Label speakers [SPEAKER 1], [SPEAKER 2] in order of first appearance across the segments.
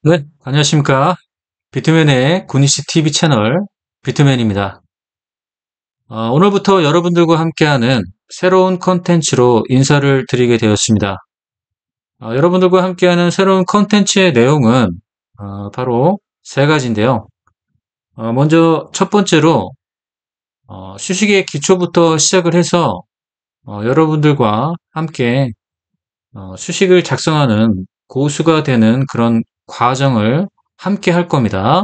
[SPEAKER 1] 네, 안녕하십니까. 비트맨의 구니시 TV 채널 비트맨입니다. 오늘부터 여러분들과 함께하는 새로운 컨텐츠로 인사를 드리게 되었습니다. 여러분들과 함께하는 새로운 컨텐츠의 내용은 바로 세 가지인데요. 먼저 첫 번째로 수식의 기초부터 시작을 해서 여러분들과 함께 수식을 작성하는 고수가 되는 그런 과정을 함께 할 겁니다.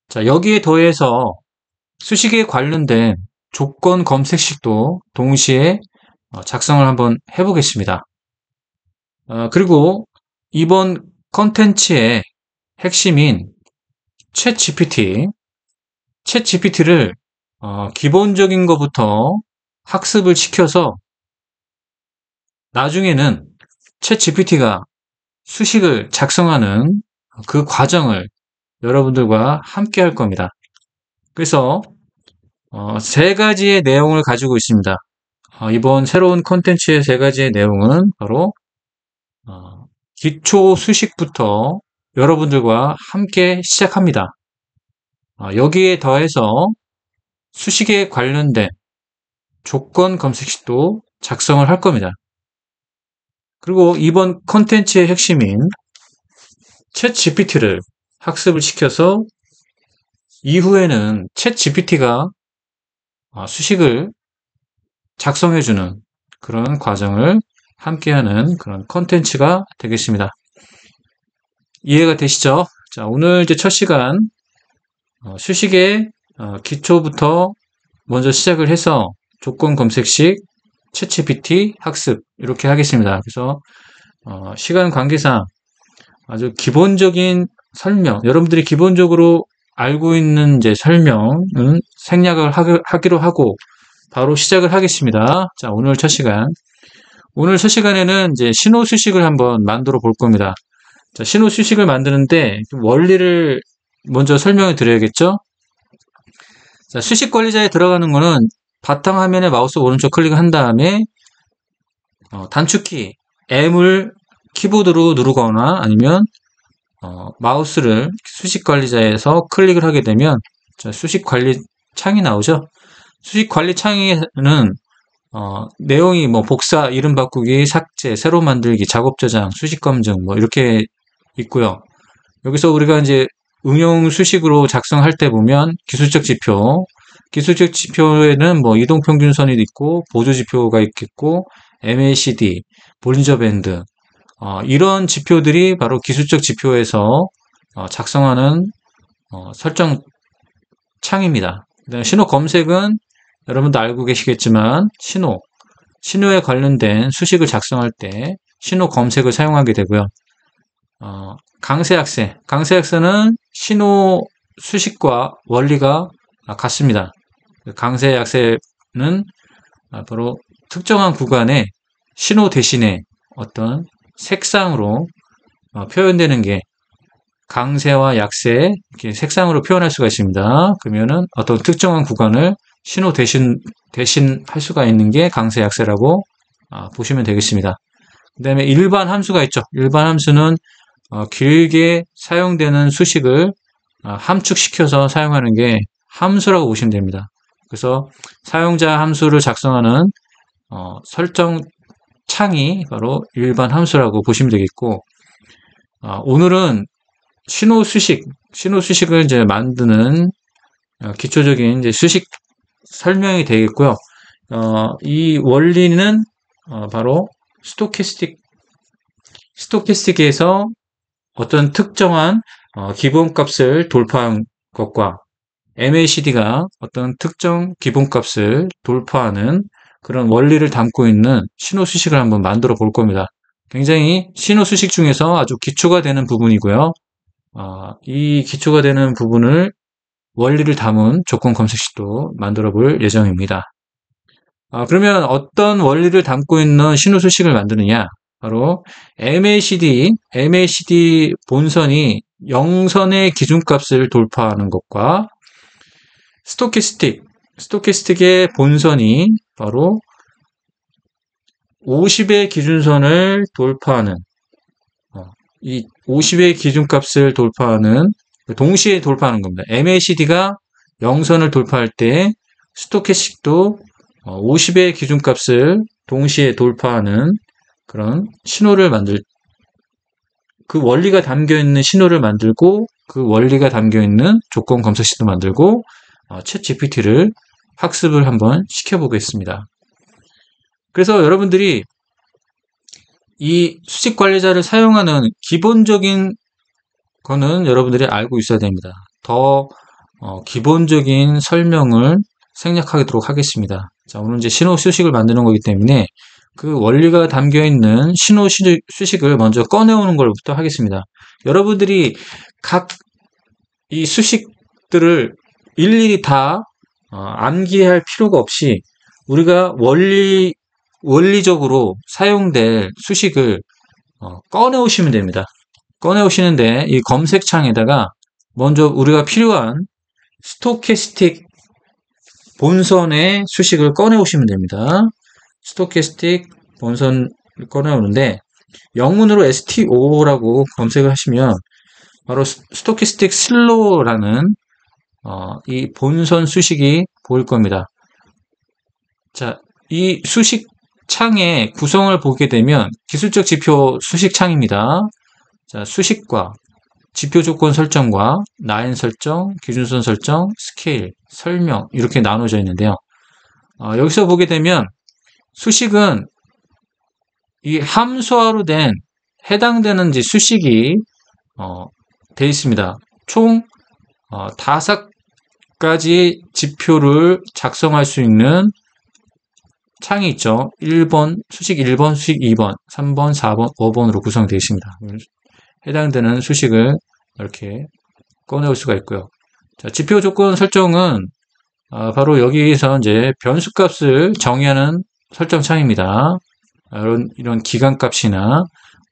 [SPEAKER 1] 자, 여기에 더해서 수식에 관련된 조건 검색식도 동시에 작성을 한번 해보겠습니다. 그리고 이번 컨텐츠의 핵심인 챗GPT를 기본적인 것부터 학습을 시켜서 나중에는 챗GPT가 수식을 작성하는 그 과정을 여러분들과 함께 할 겁니다. 그래서 세 가지의 내용을 가지고 있습니다. 이번 새로운 콘텐츠의 세 가지의 내용은 바로 기초 수식부터 여러분들과 함께 시작합니다. 여기에 더해서 수식에 관련된 조건 검색식도 작성을 할 겁니다. 그리고 이번 콘텐츠의 핵심인 챗 GPT를 학습을 시켜서 이후에는 챗 GPT가 수식을 작성해주는 그런 과정을 함께하는 그런 컨텐츠가 되겠습니다. 이해가 되시죠? 자, 오늘 이제 첫 시간 수식의 기초부터 먼저 시작을 해서 조건 검색식, 챗GPT 학습 이렇게 하겠습니다. 그래서 시간 관계상 아주 기본적인 설명, 여러분들이 기본적으로 알고 있는 이제 설명은 생략을 하기로 하고 바로 시작을 하겠습니다. 자, 오늘 첫 시간에는 이제 신호 수식을 한번 만들어 볼 겁니다. 자, 신호 수식을 만드는데 원리를 먼저 설명을 드려야겠죠? 자, 수식 관리자에 들어가는 거는 바탕화면에 마우스 오른쪽 클릭을 한 다음에 단축키 M을 키보드로 누르거나 아니면 마우스를 수식 관리자에서 클릭을 하게 되면 자, 수식 관리 창이 나오죠? 수식 관리 창에는 내용이 뭐 복사, 이름 바꾸기, 삭제, 새로 만들기, 작업 저장, 수식 검증 뭐 이렇게 있고요. 여기서 우리가 이제 응용 수식으로 작성할 때 보면 기술적 지표에는 뭐 이동평균선이 있고 보조 지표가 있겠고 MACD, 볼린저 밴드 이런 지표들이 바로 기술적 지표에서 작성하는 설정 창입니다. 그다음에 신호 검색은 여러분도 알고 계시겠지만 신호에 관련된 수식을 작성할 때 신호 검색을 사용하게 되고요. 강세약세는 신호 수식과 원리가 같습니다. 강세약세는 바로 특정한 구간에 신호 대신에 어떤 색상으로 표현되는 게 강세와 약세 이렇게 색상으로 표현할 수가 있습니다. 그러면은 어떤 특정한 구간을 신호 대신 할 수가 있는 게 강세 약세라고 보시면 되겠습니다. 그 다음에 일반 함수가 있죠. 일반 함수는 길게 사용되는 수식을 함축시켜서 사용하는 게 함수라고 보시면 됩니다. 그래서 사용자 함수를 작성하는 설정 창이 바로 일반 함수라고 보시면 되겠고 오늘은 신호 수식을 이제 만드는 기초적인 이제 수식 설명이 되겠고요. 이 원리는 바로 스토캐스틱에서 어떤 특정한 기본값을 돌파한 것과 MACD가 어떤 특정 기본값을 돌파하는 그런 원리를 담고 있는 신호 수식을 한번 만들어 볼 겁니다. 굉장히 신호 수식 중에서 아주 기초가 되는 부분이고요. 이 기초가 되는 부분을 원리를 담은 조건 검색식도 만들어 볼 예정입니다. 그러면 어떤 원리를 담고 있는 신호 수식을 만드느냐? 바로 MACD 본선이 0선의 기준값을 돌파하는 것과 스토캐스틱의 본선이 바로 50의 기준선을 돌파하는 이 50의 기준값을 돌파하는, 동시에 돌파하는 겁니다. MACD가 0선을 돌파할 때 스토캐스틱도 50의 기준값을 동시에 돌파하는 그런 신호를 그 원리가 담겨있는 신호를 만들고, 그 원리가 담겨있는 조건 검색식도 만들고, 챗 GPT를 학습을 한번 시켜보겠습니다. 그래서 여러분들이 이 수식 관리자를 사용하는 기본적인 거는 여러분들이 알고 있어야 됩니다. 더 기본적인 설명을 생략하도록 하겠습니다. 자, 오늘 이제 신호 수식을 만드는 거기 때문에 그 원리가 담겨 있는 신호 수식을 먼저 꺼내오는 걸부터 하겠습니다. 여러분들이 각 이 수식들을 일일이 다 암기할 필요가 없이 우리가 원리적으로 사용될 수식을 꺼내오시면 됩니다. 꺼내오시는데 이 검색창에다가 먼저 우리가 필요한 스토캐스틱 본선의 수식을 꺼내오시면 됩니다. 스토캐스틱 본선을 꺼내오는데 영문으로 STO라고 검색을 하시면 바로 스토캐스틱 슬로우라는 이 본선 수식이 보일 겁니다. 자, 이 수식 창의 구성을 보게 되면 기술적 지표 수식 창입니다. 자, 수식과 지표 조건 설정과 라인 설정, 기준선 설정, 스케일, 설명 이렇게 나눠져 있는데요. 여기서 보게 되면 수식은 이 함수화로 된 해당되는 이제 수식이 되어 있습니다. 총 5가지 지표를 작성할 수 있는 창이 있죠. 1번, 수식 1번, 수식 2번, 3번, 4번, 5번으로 구성되어 있습니다. 해당되는 수식을 이렇게 꺼내올 수가 있고요. 자, 지표 조건 설정은 바로 여기에서 이제 변수값을 정의하는 설정 창입니다. 이런 기간값이나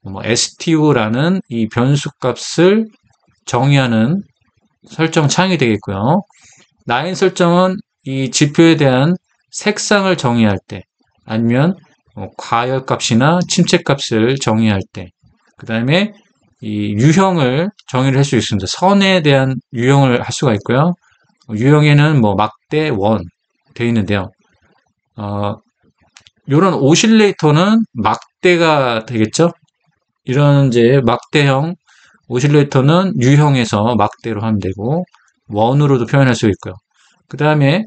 [SPEAKER 1] 뭐 STO라는 이 변수값을 정의하는 설정 창이 되겠고요. 라인 설정은 이 지표에 대한 색상을 정의할 때, 아니면 과열값이나 침체값을 정의할 때, 그 다음에 이 유형을 정의를 할 수 있습니다. 선에 대한 유형을 할 수가 있고요. 유형에는 뭐 막대, 원 되어 있는데요. 이런 오실레이터는 막대가 되겠죠. 이런 이제 막대형 오실레이터는 유형에서 막대로 하면 되고 원으로도 표현할 수 있고요. 그 다음에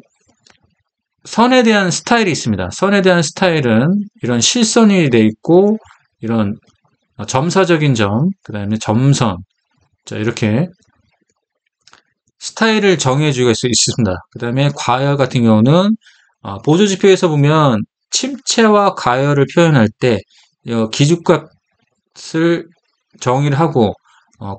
[SPEAKER 1] 선에 대한 스타일이 있습니다. 선에 대한 스타일은 이런 실선이 되어 있고 이런 점사적인 점, 그 다음에 점선, 자 이렇게 스타일을 정해 주기가 있습니다. 그 다음에 과열 같은 경우는 보조지표에서 보면 침체와 과열을 표현할 때 기준값을 정의를 하고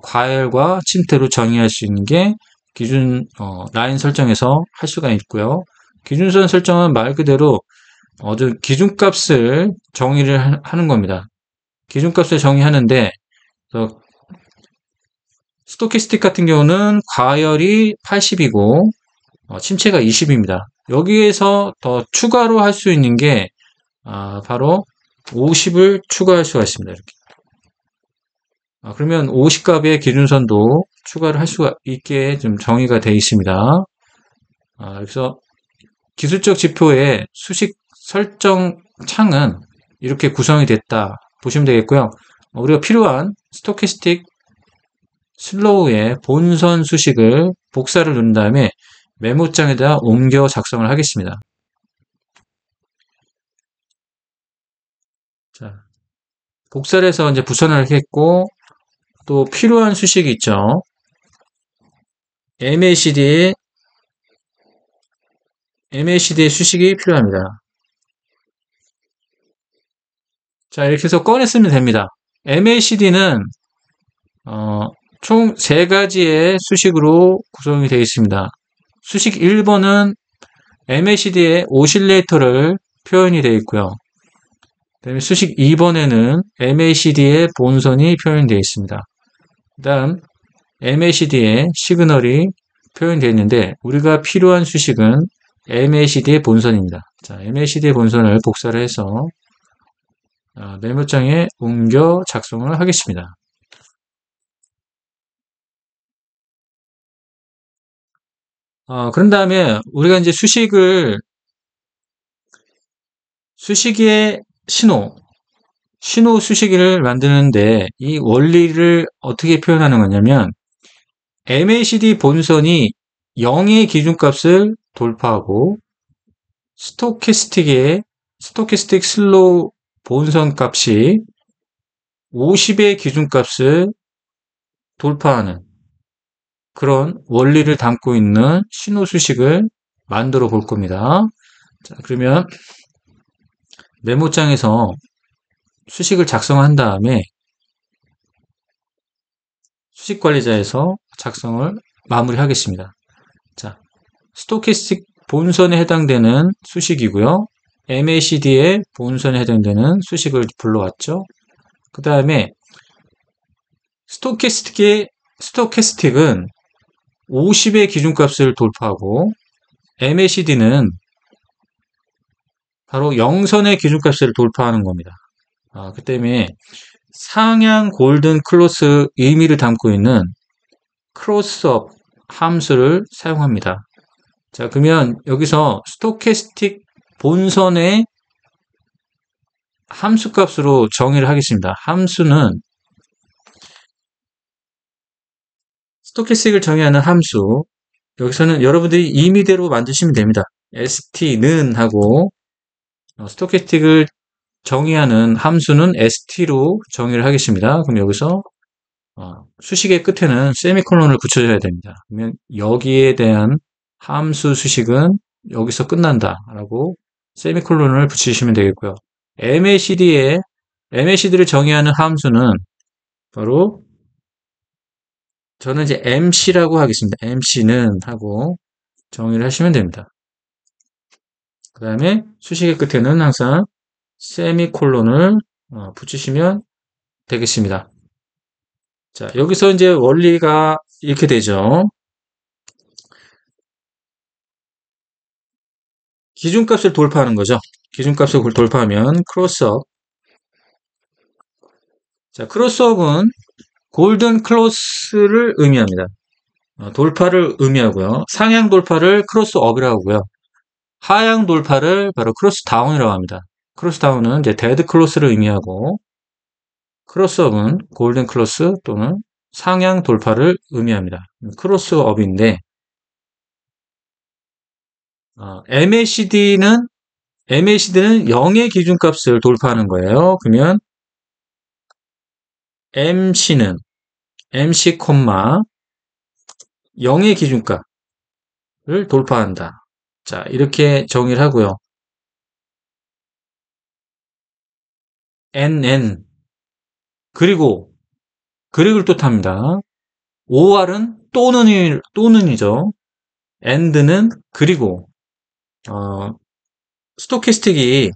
[SPEAKER 1] 과열과 침체로 정의할 수 있는 게 기준 라인 설정에서 할 수가 있고요. 기준선 설정은 말 그대로 기준값을 정의를 하는 겁니다. 기준값을 정의하는데 스토캐스틱 같은 경우는 과열이 80이고 침체가 20입니다. 여기에서 더 추가로 할 수 있는 게 바로 50을 추가할 수가 있습니다. 이렇게. 그러면 50값의 기준선도 추가를 할 수가 있게 좀 정의가 되어 있습니다. 그래서 기술적 지표의 수식 설정 창은 이렇게 구성이 됐다 보시면 되겠고요. 우리가 필요한 스토캐스틱 슬로우의 본선 수식을 복사를 누른 다음에 메모장에다 옮겨 작성을 하겠습니다. 자, 복사를 해서 이제 부선을 했고, 또 필요한 수식이 있죠. MACD의 수식이 필요합니다. 자, 이렇게 해서 꺼냈으면 됩니다. MACD는 총 3가지의 수식으로 구성이 되어 있습니다. 수식 1번은 MACD의 오실레이터를 표현이 되어 있고요. 그다음에 수식 2번에는 MACD의 본선이 표현되어 있습니다. 그 다음 MACD의 시그널이 표현되어 있는데 우리가 필요한 수식은 MACD의 본선입니다. 자, MACD의 본선을 복사를 해서 메모장에 옮겨 작성을 하겠습니다. 그런 다음에 우리가 이제 수식의 신호 수식을 만드는데 이 원리를 어떻게 표현하는 거냐면 MACD 본선이 0의 기준값을 돌파하고 스토캐스틱 슬로우 본선 값이 50의 기준값을 돌파하는 그런 원리를 담고 있는 신호 수식을 만들어 볼 겁니다. 자, 그러면 메모장에서 수식을 작성한 다음에 수식 관리자에서 작성을 마무리하겠습니다. 자, 스토캐스틱 본선에 해당되는 수식이고요. MACD의 본선에 해당되는 수식을 불러왔죠. 그 다음에 스토캐스틱은 50의 기준값을 돌파하고 MACD는 바로 0선의 기준값을 돌파하는 겁니다. 그 때문에 상향 골든 클로스 의미를 담고 있는 크로스업 함수를 사용합니다. 자, 그러면 여기서 스토캐스틱 본선의 함수값으로 정의를 하겠습니다. 함수는 스토캐스틱을 정의하는 함수, 여기서는 여러분들이 임의대로 만드시면 됩니다. st는 하고 스토캐스틱을 정의하는 함수는 st로 정의를 하겠습니다. 그럼 여기서 수식의 끝에는 세미콜론을 붙여줘야 됩니다. 그러면 여기에 대한 함수 수식은 여기서 끝난다 라고 세미콜론을 붙이시면 되겠고요. MACD를 정의하는 함수는 바로 저는 이제 MC라고 하겠습니다. MC는 하고 정의를 하시면 됩니다. 그 다음에 수식의 끝에는 항상 세미콜론을 붙이시면 되겠습니다. 자, 여기서 이제 원리가 이렇게 되죠. 기준값을 돌파하는 거죠. 기준값을 돌파하면 크로스업. 자, 크로스업은 골든 클로스를 의미합니다. 돌파를 의미하고요. 상향 돌파를 크로스업이라고 하고요. 하향 돌파를 바로 크로스다운이라고 합니다. 크로스다운은 이제 데드 클로스를 의미하고 크로스업은 골든 클로스 또는 상향 돌파를 의미합니다. 크로스업인데 MACD는 0의 기준값을 돌파하는 거예요. 그러면 MC, 0의 기준값을 돌파한다. 자, 이렇게 정의를 하고요. NN 그리고를 뜻합니다. OR은 또는이죠. AND는 그리고 스토캐스틱이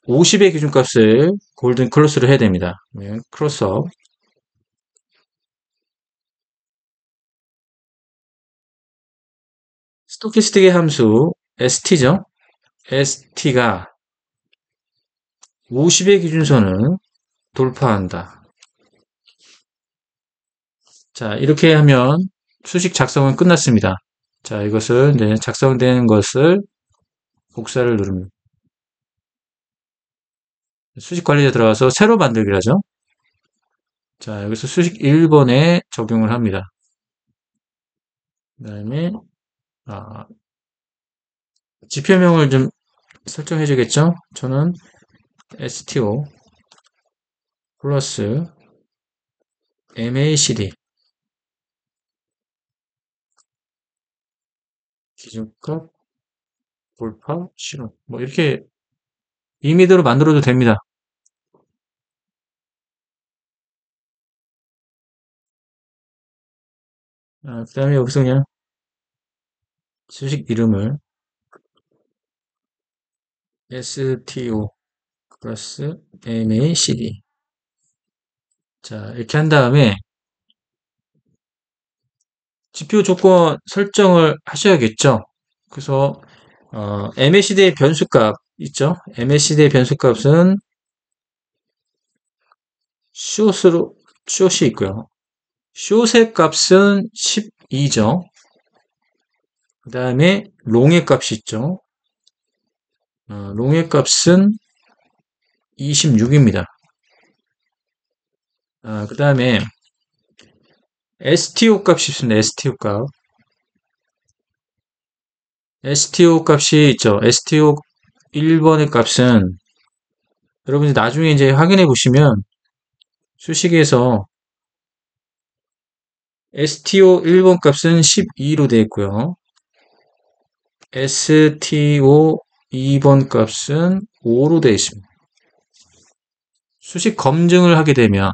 [SPEAKER 1] 50의 기준값을 골든 클로스로 해야 됩니다. 크로스업. 스토캐스틱의 함수 ST죠. ST가 50의 기준선을 돌파한다. 자, 이렇게 하면 수식 작성은 끝났습니다. 자, 이것을 이제 작성된 것을 복사를 누릅니다. 수식 관리자 들어가서 새로 만들기를 하죠. 자, 여기서 수식 1번에 적용을 합니다. 그 다음에 지표명을 좀 설정해 주겠죠. 저는 STO 플러스 MACD 기준값 돌파 신호 뭐 이렇게 임의대로 만들어도 됩니다. 그 다음에 여기서 그냥 수식 이름을 STO 플러스 MACD 자 이렇게 한 다음에 지표 조건 설정을 하셔야겠죠. 그래서 MACD의 변수값 있죠. MACD의 변수값은 숏이 있고요. 숏의 값은 12죠. 그 다음에 롱의 값이 있죠. 롱의 값은 26입니다. 그 다음에 STO 값이 있습니다. STO 값. STO 값이 있죠. STO 1번의 값은 여러분이 나중에 이제 확인해 보시면 수식에서 STO 1번 값은 12로 되어 있고요. STO 2번 값은 5로 되어 있습니다. 수식 검증을 하게 되면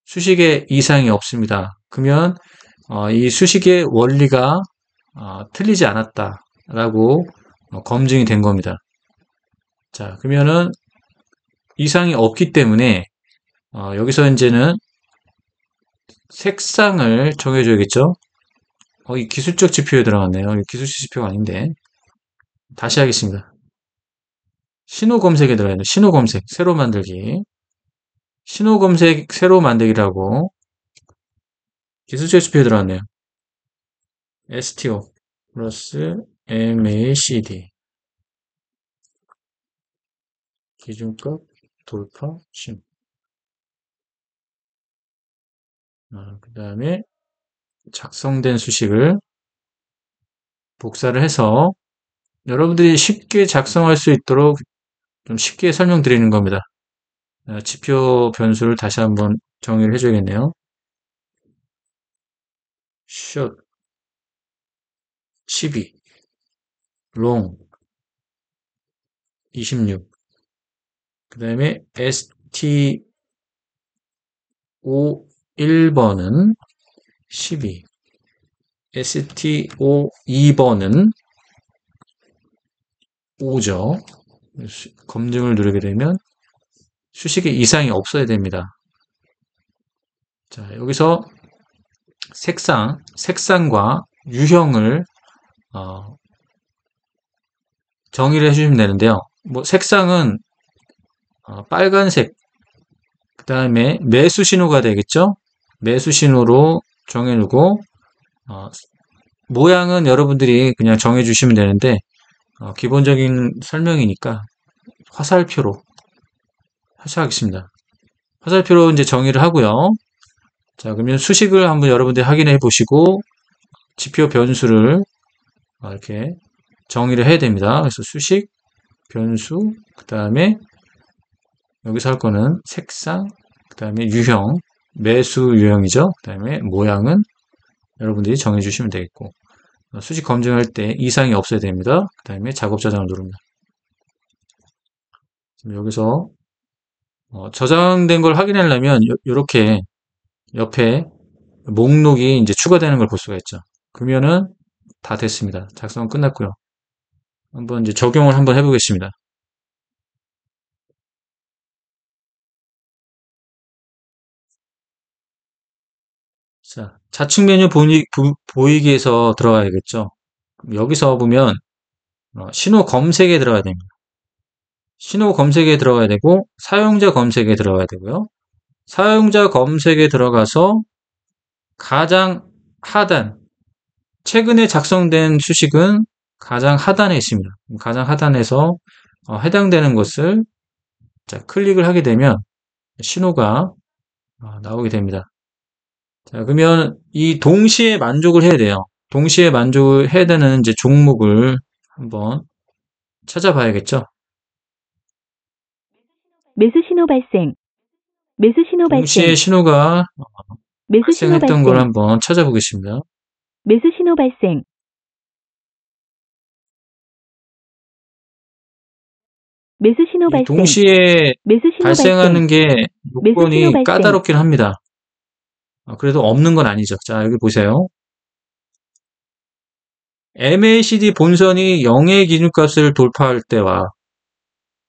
[SPEAKER 1] 수식에 이상이 없습니다. 그러면 이 수식의 원리가 틀리지 않았다라고 검증이 된 겁니다. 자, 그러면은 이상이 없기 때문에 여기서 이제는 색상을 정해줘야겠죠? 이 기술적 지표에 들어갔네요. 이 기술적 지표가 아닌데. 다시 하겠습니다. 신호 검색에 들어가야 돼요. 신호 검색, 새로 만들기. 신호 검색, 새로 만들기라고 기술적 지표에 들어갔네요. STO 플러스 MACD. 기준값, 돌파, 심. 그 다음에 작성된 수식을 복사를 해서 여러분들이 쉽게 작성할 수 있도록 좀 쉽게 설명드리는 겁니다. 지표 변수를 다시 한번 정의를 해줘야겠네요. short 12, long 26, 그 다음에 STO 1번은 12, STO 2번은 5죠. 검증을 누르게 되면 수식에 이상이 없어야 됩니다. 자, 여기서 색상과 유형을 정의를 해주시면 되는데요. 뭐 색상은 빨간색, 그 다음에 매수 신호가 되겠죠. 매수 신호로 정해두고 모양은 여러분들이 그냥 정해주시면 되는데 기본적인 설명이니까 화살표로 하겠습니다. 화살표로 이제 정의를 하고요. 자, 그러면 수식을 한번 여러분들이 확인해 보시고 지표 변수를 이렇게 정의를 해야 됩니다. 그래서 수식, 변수, 그 다음에 여기서 할 거는 색상, 그 다음에 유형, 매수 유형이죠. 그 다음에 모양은 여러분들이 정해 주시면 되겠고 수식 검증할 때 이상이 없어야 됩니다. 그 다음에 작업 저장을 누릅니다. 여기서 저장된 걸 확인하려면 이렇게 옆에 목록이 이제 추가되는 걸 볼 수가 있죠. 그러면은 다 됐습니다. 작성은 끝났고요. 한번 이제 적용을 한번 해보겠습니다. 자, 좌측 메뉴 보이기에서 들어가야겠죠. 여기서 보면 신호 검색에 들어가야 됩니다. 신호 검색에 들어가야 되고 사용자 검색에 들어가야 되고요. 사용자 검색에 들어가서 가장 하단, 최근에 작성된 수식은 가장 하단에 있습니다. 가장 하단에서 해당되는 것을 클릭을 하게 되면 신호가 나오게 됩니다. 자, 그러면 이 동시에 만족을 해야 돼요. 동시에 만족을 해야 되는 이제 종목을 한번 찾아봐야겠죠.
[SPEAKER 2] 매수 신호 발생. 매수 신호
[SPEAKER 1] 동시에
[SPEAKER 2] 발생.
[SPEAKER 1] 신호가
[SPEAKER 2] 매수 신호
[SPEAKER 1] 발생했던 걸
[SPEAKER 2] 발생.
[SPEAKER 1] 한번 찾아보겠습니다.
[SPEAKER 2] 매수 신호 발생. 매수 신호
[SPEAKER 1] 이
[SPEAKER 2] 발생.
[SPEAKER 1] 동시에
[SPEAKER 2] 매수 신호
[SPEAKER 1] 발생하는
[SPEAKER 2] 발생.
[SPEAKER 1] 게
[SPEAKER 2] 매수 신호
[SPEAKER 1] 요건이
[SPEAKER 2] 발생.
[SPEAKER 1] 까다롭긴 합니다. 그래도 없는 건 아니죠. 자, 여기 보세요. MACD 본선이 0의 기준값을 돌파할 때와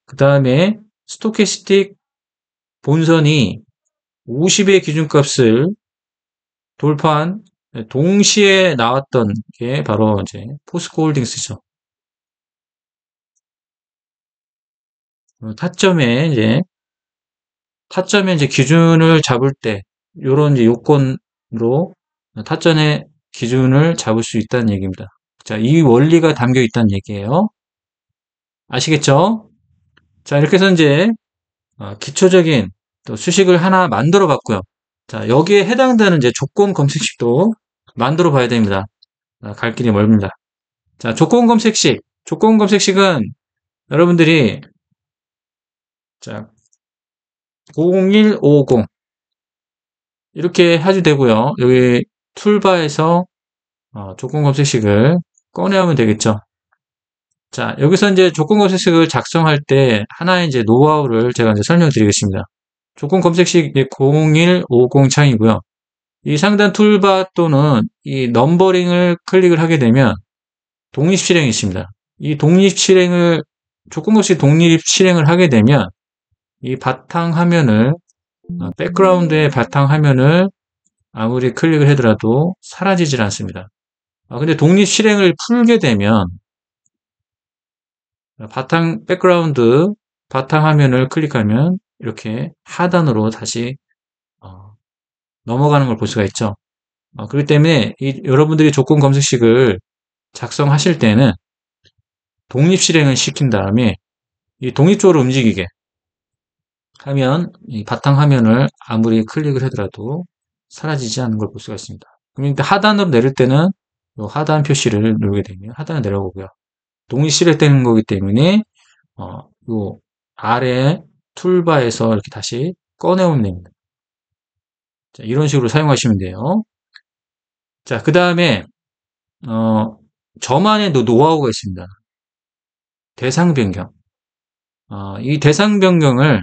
[SPEAKER 1] 그 다음에 스토캐스틱 본선이 50의 기준값을 돌파한 동시에 나왔던 게 바로 이제 포스코 홀딩스죠. 타점에 이제 기준을 잡을 때 요런 이제 요건으로 타점의 기준을 잡을 수 있다는 얘기입니다. 자, 이 원리가 담겨 있다는 얘기예요. 아시겠죠? 자, 이렇게 해서 이제 기초적인 또 수식을 하나 만들어 봤고요. 자, 여기에 해당되는 이제 조건 검색식도 만들어 봐야 됩니다. 갈 길이 멀습니다. 자, 조건 검색식. 조건 검색식은 여러분들이 자, 0150 이렇게 해도 되고요. 여기 툴바에서 조건 검색식을 꺼내오면 되겠죠. 자, 여기서 이제 조건 검색식을 작성할 때 하나의 이제 노하우를 제가 이제 설명드리겠습니다. 조건 검색식 0150 창이고요. 이 상단 툴바 또는 이 넘버링을 클릭을 하게 되면 독립 실행이 있습니다. 이 독립 실행을 조건 검색 독립 실행을 하게 되면 이 바탕 화면을 백그라운드의 바탕 화면을 아무리 클릭을 하더라도 사라지질 않습니다. 근데 독립 실행을 풀게 되면 백그라운드 바탕 화면을 클릭하면 이렇게 하단으로 다시 넘어가는 걸 볼 수가 있죠. 그렇기 때문에 여러분들이 조건 검색식을 작성하실 때는 독립 실행을 시킨 다음에 이 독립적으로 움직이게 하면 이 바탕 화면을 아무리 클릭을 하더라도 사라지지 않는 걸 볼 수가 있습니다. 그럼 하단으로 내릴 때는 이 하단 표시를 누르게 되면 하단에 내려오고요. 독립 실행되는 거기 때문에 요 아래 툴바에서 이렇게 다시 꺼내오면 됩니다. 자, 이런 식으로 사용하시면 돼요. 자, 그 다음에 저만의 노하우가 있습니다. 대상 변경. 이 대상 변경을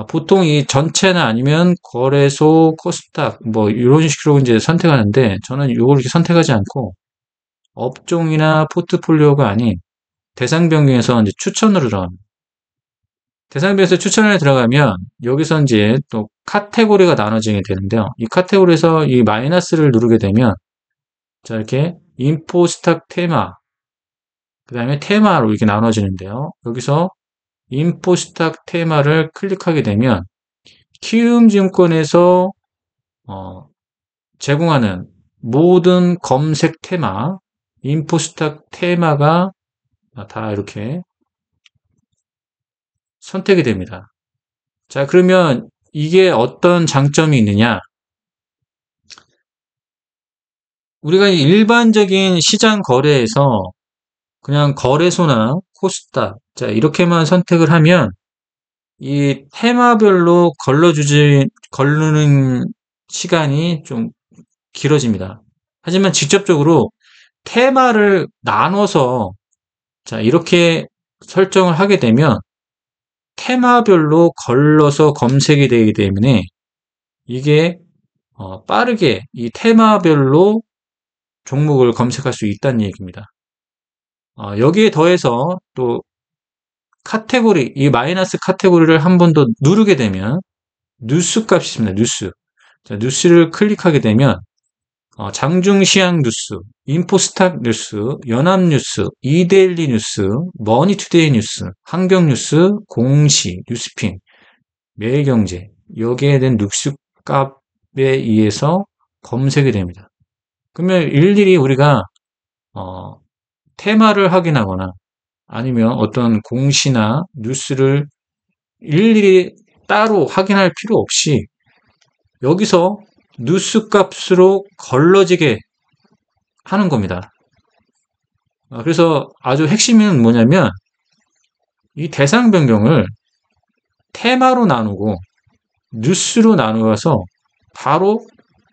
[SPEAKER 1] 보통 이 전체나 아니면 거래소, 코스닥 뭐 이런 식으로 이제 선택하는데 저는 이걸 이렇게 선택하지 않고 업종이나 포트폴리오가 아닌 대상 변경에서 이제 추천으로 들어갑니다. 대상 변경에서 추천에 들어가면 여기서 이제 또 카테고리가 나눠지게 되는데요. 이 카테고리에서 이 마이너스를 누르게 되면 자, 이렇게 인포 스탁 테마 그 다음에 테마로 이렇게 나눠지는데요. 여기서 인포 스탁 테마를 클릭하게 되면 키움증권에서 제공하는 모든 검색 테마, 인포 스탁 테마가 다 이렇게 선택이 됩니다. 자, 그러면 이게 어떤 장점이 있느냐? 우리가 일반적인 시장 거래에서 그냥 거래소나 코스닥, 자, 이렇게만 선택을 하면 이 테마별로 걸르는 시간이 좀 길어집니다. 하지만 직접적으로 테마를 나눠서 자, 이렇게 설정을 하게 되면 테마별로 걸러서 검색이 되기 때문에 이게 빠르게 이 테마별로 종목을 검색할 수 있다는 얘기입니다. 여기에 더해서 또 카테고리, 이 마이너스 카테고리를 한 번 더 누르게 되면 뉴스 값이 있습니다. 뉴스. 자, 뉴스를 클릭하게 되면 장중시황 뉴스, 인포스탁 뉴스, 연합뉴스, 이데일리 뉴스, 머니투데이 뉴스, 환경뉴스, 공시, 뉴스핑, 매일경제 여기에 대한 뉴스 값에 의해서 검색이 됩니다. 그러면 일일이 우리가 테마를 확인하거나 아니면 어떤 공시나 뉴스를 일일이 따로 확인할 필요 없이 여기서 뉴스 값으로 걸러지게 하는 겁니다. 그래서 아주 핵심은 뭐냐면 이 대상 변경을 테마로 나누고 뉴스로 나누어서 바로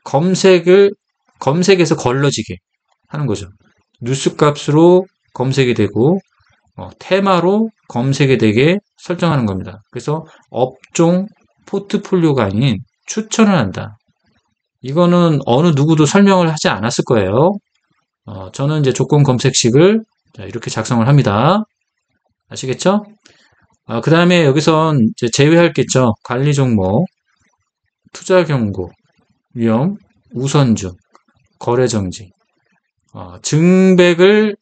[SPEAKER 1] 검색에서 걸러지게 하는 거죠. 뉴스 값으로 검색이 되고 테마로 검색이 되게 설정하는 겁니다. 그래서 업종 포트폴리오가 아닌 추천을 한다. 이거는 어느 누구도 설명을 하지 않았을 거예요. 저는 이제 조건 검색식을 이렇게 작성을 합니다. 아시겠죠? 그 다음에 여기선 이제 제외할 게 있죠. 관리 종목, 투자 경고, 위험, 우선주, 거래 정지, 증백을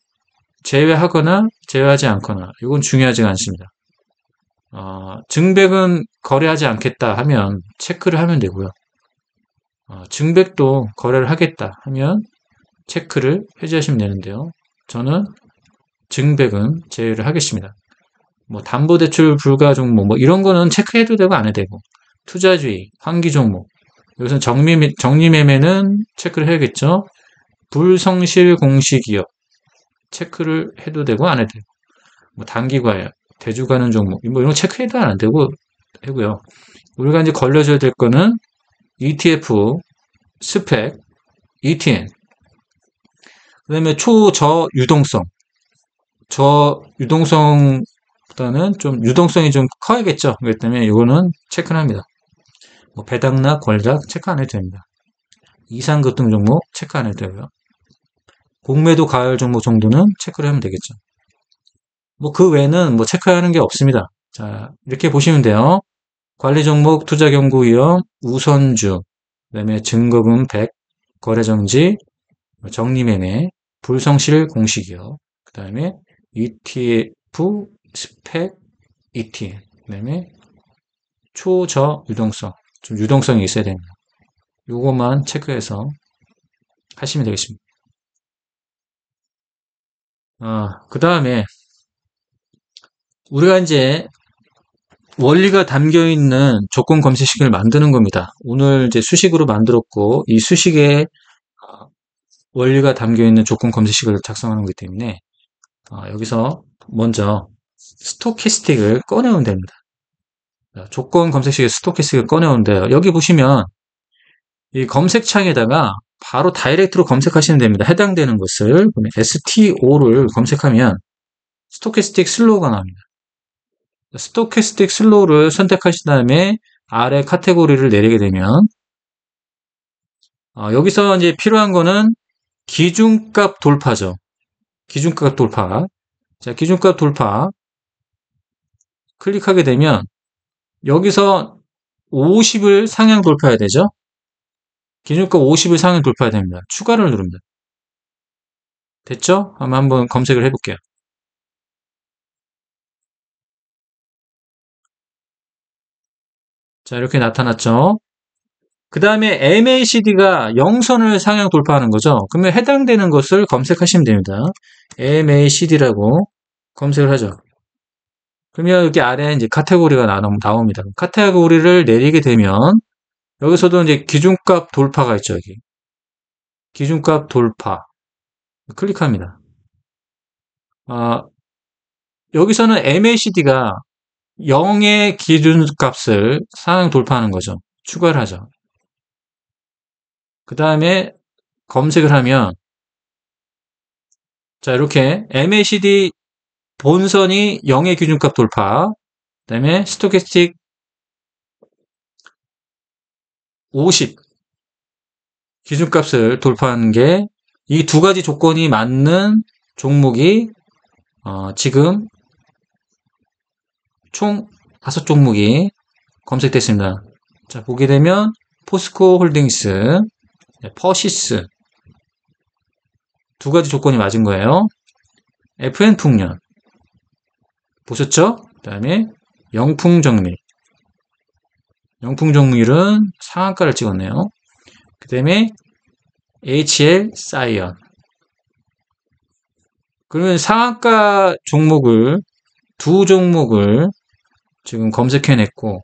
[SPEAKER 1] 제외하거나 제외하지 않거나 이건 중요하지 않습니다. 증백은 거래하지 않겠다 하면 체크를 하면 되고요. 증백도 거래를 하겠다 하면 체크를 해제하시면 되는데요. 저는 증백은 제외를 하겠습니다. 뭐 담보대출 불가 종목 뭐 이런 거는 체크해도 되고 안 해도 되고, 투자주의, 환기 종목, 여기서 정리매매는 체크를 해야겠죠. 불성실 공시기업 체크를 해도 되고 안 해도 되고, 뭐 단기과열, 대주가는 종목 뭐 이런 거 체크해도 안 되고 하고요. 우리가 이제 걸려줘야 될 거는 ETF, 스펙, ETN, 그다음에 초저유동성, 저유동성보다는 좀 유동성이 좀 커야겠죠. 그렇기 때문에 이거는 체크를 합니다. 뭐 배당락, 권락 체크 안 해도 됩니다. 이상급등 종목 체크 안 해도 되고요. 공매도 가열 종목 정도는 체크를 하면 되겠죠. 뭐 그 외에는 뭐 체크하는 게 없습니다. 자, 이렇게 보시면 돼요. 관리 종목, 투자 경고 위험, 우선주, 그다음에 증거금 100, 거래정지, 정리매매, 불성실 공시기업, 그다음에 ETF, 스펙, ETN, 그다음에 초저 유동성, 좀 유동성이 있어야 됩니다. 요것만 체크해서 하시면 되겠습니다. 그 다음에 우리가 이제 원리가 담겨 있는 조건 검색식을 만드는 겁니다. 오늘 이제 수식으로 만들었고, 이 수식에 원리가 담겨 있는 조건 검색식을 작성하는 거기 때문에 여기서 먼저 스토캐스틱을 꺼내오면 됩니다. 조건 검색식의 스토캐스틱을 꺼내오는데요. 여기 보시면 이 검색창에다가 바로 다이렉트로 검색하시면 됩니다. 해당되는 것을 STO를 검색하면 스토캐스틱 슬로우가 나옵니다. 스토캐스틱 슬로우를 선택하신 다음에 아래 카테고리를 내리게 되면 여기서 이제 필요한 거는 기준값 돌파죠. 기준값 돌파. 자, 기준값 돌파 클릭하게 되면 여기서 50을 상향 돌파해야 되죠. 기준값 50을 상향 돌파해야 됩니다. 추가를 누릅니다. 됐죠? 한번 검색을 해볼게요. 자, 이렇게 나타났죠. 그 다음에 MACD가 0선을 상향 돌파하는 거죠. 그러면 해당되는 것을 검색하시면 됩니다. MACD라고 검색을 하죠. 그러면 여기 아래에 이제 카테고리가 나옵니다. 카테고리를 내리게 되면 여기서도 이제 기준값 돌파가 있죠. 여기 기준값 돌파 클릭합니다. 여기서는 MACD가 0의 기준값을 상향 돌파하는 거죠. 추가를 하죠. 그 다음에 검색을 하면 자, 이렇게 MACD 본선이 0의 기준값 돌파, 그 다음에 스토캐스틱 50 기준값을 돌파하는 게 이 두 가지 조건이 맞는 종목이 지금 총 5종목이 검색됐습니다. 자, 보게 되면 포스코 홀딩스, 퍼시스 두 가지 조건이 맞은 거예요. FN풍년 보셨죠? 그 다음에 영풍정밀, 영풍정밀은 상한가를 찍었네요. 그 다음에 HL 사이언. 그러면 상한가 종목을 두 종목을 지금 검색해냈고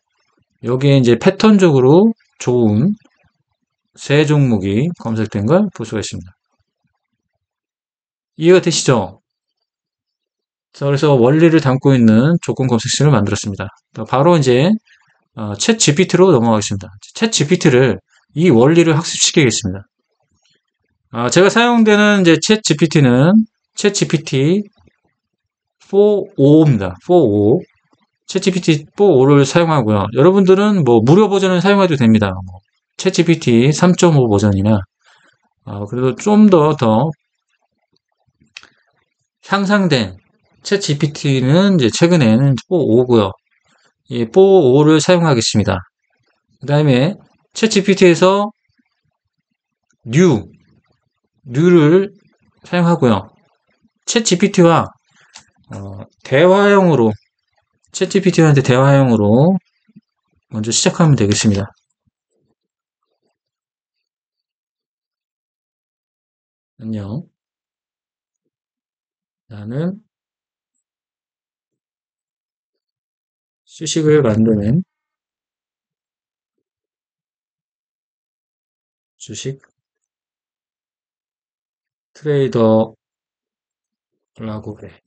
[SPEAKER 1] 여기에 이제 패턴적으로 좋은 세 종목이 검색된 걸 볼 수가 있습니다. 이해가 되시죠? 자, 그래서 원리를 담고 있는 조건 검색식을 만들었습니다. 바로 이제 챗 GPT로 넘어가겠습니다. 챗 GPT를 이 원리를 학습시키겠습니다. 제가 사용되는 이제 챗 GPT는 챗 GPT 4.5입니다. 4.5. 챗 GPT 4.5를 사용하고요. 여러분들은 뭐 무료 버전을 사용해도 됩니다. 챗 GPT 3.5 버전이나 그래도 좀 더 향상된 챗 GPT는 이제 최근에는 4.5고요. 이 4.5를 사용하겠습니다. 그 다음에 챗 GPT에서 뉴를 사용하고요. 챗 GPT와 대화형으로 챗 GPT한테 대화형으로 먼저 시작하면 되겠습니다. 안녕. 나는 수식을 만드는 주식 트레이더라고 해.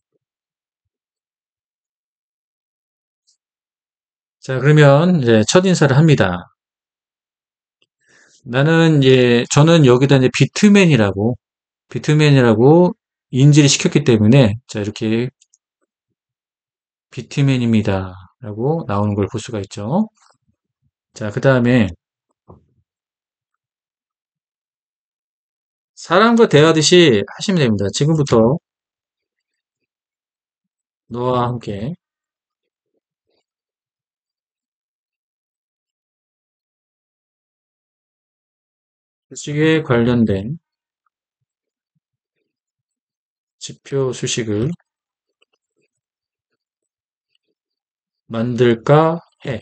[SPEAKER 1] 자, 그러면 이제 첫인사를 합니다. 저는 여기다 이제 비트맨이라고 인지를 시켰기 때문에, 자, 이렇게 비트맨입니다. 라고 나오는 걸 볼 수가 있죠. 자, 그 다음에 사람과 대하듯이 하시면 됩니다. 지금부터 너와 함께 수식에 관련된 지표 수식을 만들까 해.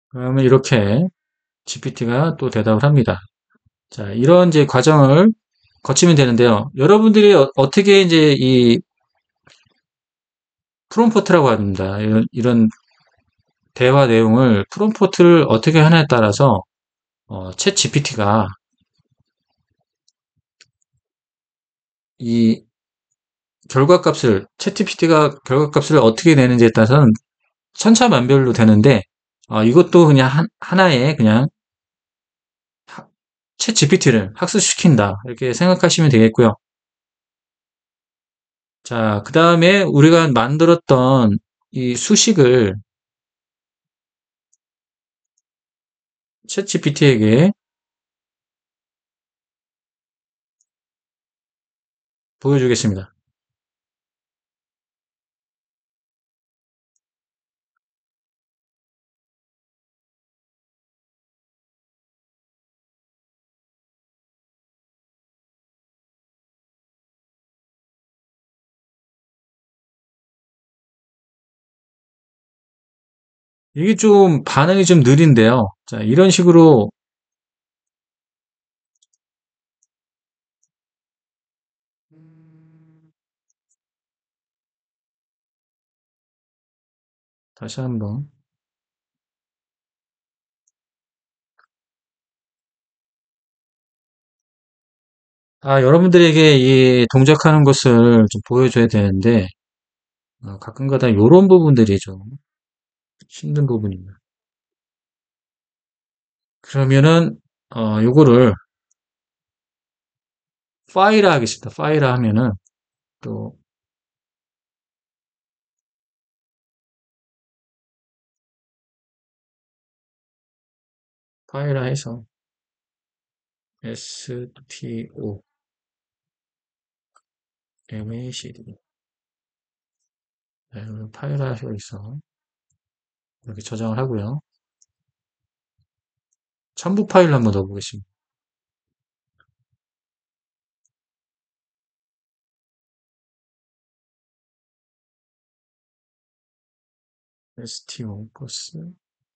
[SPEAKER 1] 그러면 이렇게 GPT가 또 대답을 합니다. 자, 이런 이제 과정을 거치면 되는데요. 여러분들이 떻게 이제 이 프롬프트라고 합니다. 이런 대화 내용을 프롬프트를 어떻게 하냐에 따라서 챗 GPT가 이 챗 GPT가 결과값을 어떻게 내는지에 따라서는 천차만별로 되는데 이것도 그냥 하나의 그냥 챗 GPT를 학습시킨다 이렇게 생각하시면 되겠고요. 자, 그 다음에 우리가 만들었던 이 수식을 챗 GPT에게 보여주겠습니다. 이게 좀 반응이 좀 느린데요. 자, 이런 식으로 다시 한번. 여러분들에게 이 동작하는 것을 좀 보여줘야 되는데 가끔가다 이런 부분들이 좀 힘든 부분입니다. 그러면은 요거를 파일화 하겠습니다. 파일화 하면은 또 파일화 해서 STO MACD 파일화 해서 이렇게 저장을 하고요. 첨부 파일을 한번 넣어보겠습니다. STO 플러스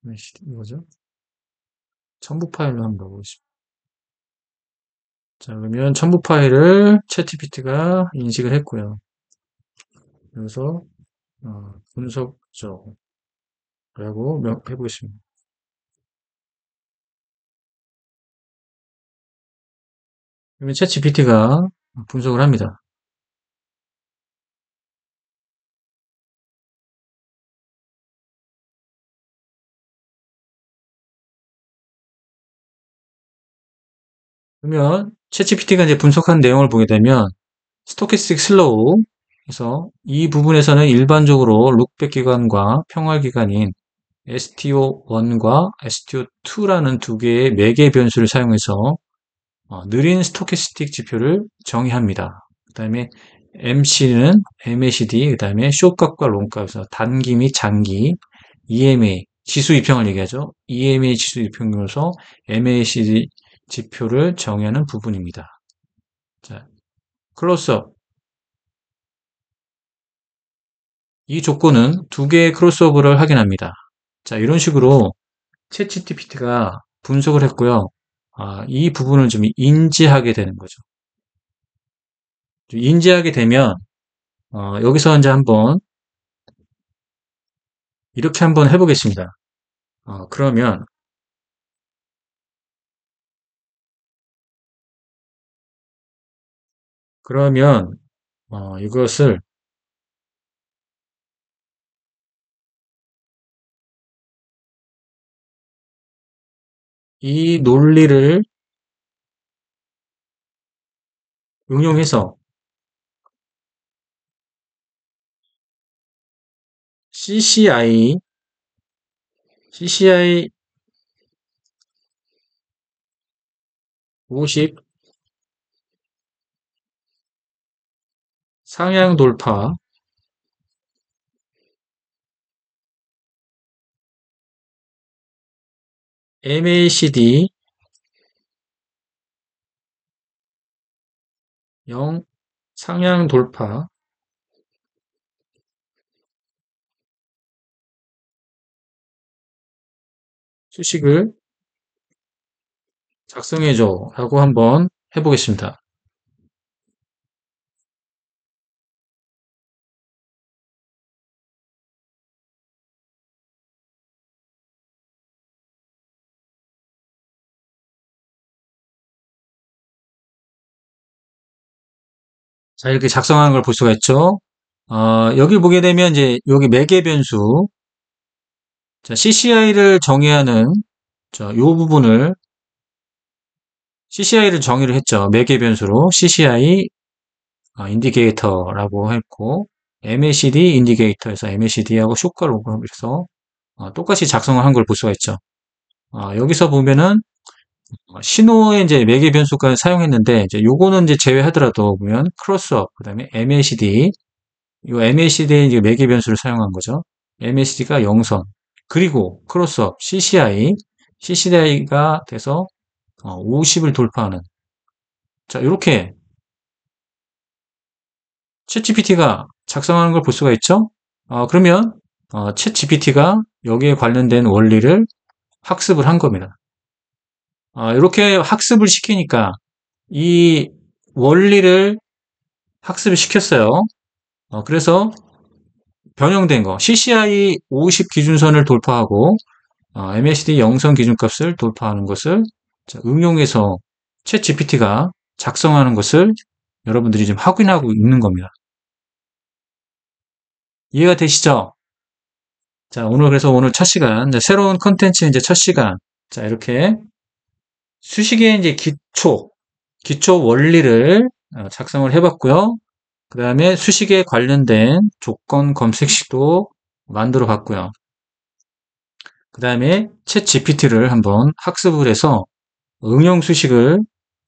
[SPEAKER 1] MACD 이거죠? 첨부 파일로 한번 넣어보겠습니다. 자, 그러면 첨부 파일을 챗GPT가 인식을 했고요. 그래서 분석적이라고 해보겠습니다. 그러면 챗GPT가 분석을 합니다. 그러면 챗GPT가 이제 분석한 내용을 보게 되면 스토캐스틱 슬로우 그래서 이 부분에서는 일반적으로 룩백 기간과 평활 기간인 STO1과 STO2라는 두 개의 매개 변수를 사용해서 느린 스토캐스틱 지표를 정의합니다. 그 다음에 MC는 MACD, 그 다음에 숏값과 롱값에서 단기 및 장기, EMA, 지수 이평을 얘기하죠. EMA 지수 이평으로서 MACD 지표를 정의하는 부분입니다. 자, 클로스업. 이 조건은 두 개의 크로스오버를 확인합니다. 자, 이런 식으로 챗GPT가 분석을 했고요. 이 부분을 좀 인지하게 되는 거죠. 인지하게 되면 여기서 이제 한번 이렇게 한번 해보겠습니다. 그러면 이것을 이 논리를 응용해서 CCI 50 상향 돌파 MACD 0 상향 돌파 수식을 작성해줘 라고 한번 해보겠습니다. 자, 이렇게 작성하는 걸 볼 수가 있죠. 여기 보게 되면 이제 여기 매개 변수, 자, CCI를 정의해야 하는 요 부분을 CCI를 정의를 했죠. 매개 변수로 CCI 인디게이터라고 했고 MACD 인디게이터에서 MACD하고 쇼카 로그를 해서 똑같이 작성을 한 걸 볼 수가 있죠. 여기서 보면은 신호에 이제 매개 변수까지 사용했는데 이제 요거는 이제 제외하더라도 보면 크로스업 그다음에 MACD 이 MACD에 이제 매개 변수를 사용한 거죠. MACD가 0선 그리고 크로스업 CCI가 돼서 50을 돌파하는 자 이렇게 챗GPT가 작성하는 걸 볼 수가 있죠. 그러면 챗GPT가 여기에 관련된 원리를 학습을 한 겁니다. 이렇게 학습을 시키니까 이 원리를 학습을 시켰어요. 그래서 변형된 거 CCI 50 기준선을 돌파하고 MACD 0선 기준값을 돌파하는 것을 응용해서 챗GPT가 작성하는 것을 여러분들이 지금 확인하고 있는 겁니다. 이해가 되시죠? 자, 그래서 오늘 첫 시간, 새로운 컨텐츠 이제 첫 시간. 자, 이렇게 수식의 이제 기초 원리를 작성을 해봤고요. 그 다음에 수식에 관련된 조건 검색식도 만들어 봤고요. 그 다음에 챗 GPT를 한번 학습을 해서 응용 수식을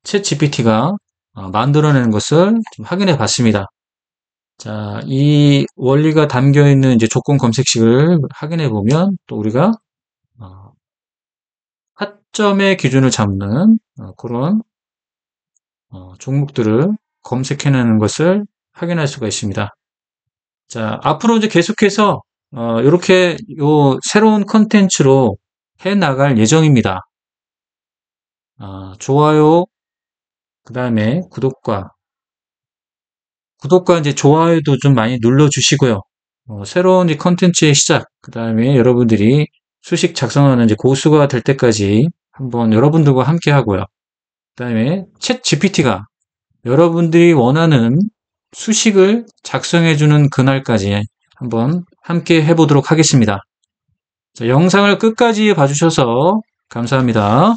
[SPEAKER 1] 챗 GPT가 만들어내는 것을 좀 확인해 봤습니다. 자, 이 원리가 담겨 있는 이제 조건 검색식을 확인해 보면 또 우리가 타점의 기준을 잡는 그런 종목들을 검색해내는 것을 확인할 수가 있습니다. 자, 앞으로 이제 계속해서 이렇게 새로운 컨텐츠로 해 나갈 예정입니다. 좋아요, 그 다음에 구독과 이제 좋아요도 좀 많이 눌러주시고요. 새로운 컨텐츠의 시작, 그 다음에 여러분들이 수식 작성하는 이제 고수가 될 때까지 한번 여러분들과 함께 하고요. 그 다음에 챗 GPT가 여러분들이 원하는 수식을 작성해주는 그날까지 한번 함께 해보도록 하겠습니다. 자, 영상을 끝까지 봐주셔서 감사합니다.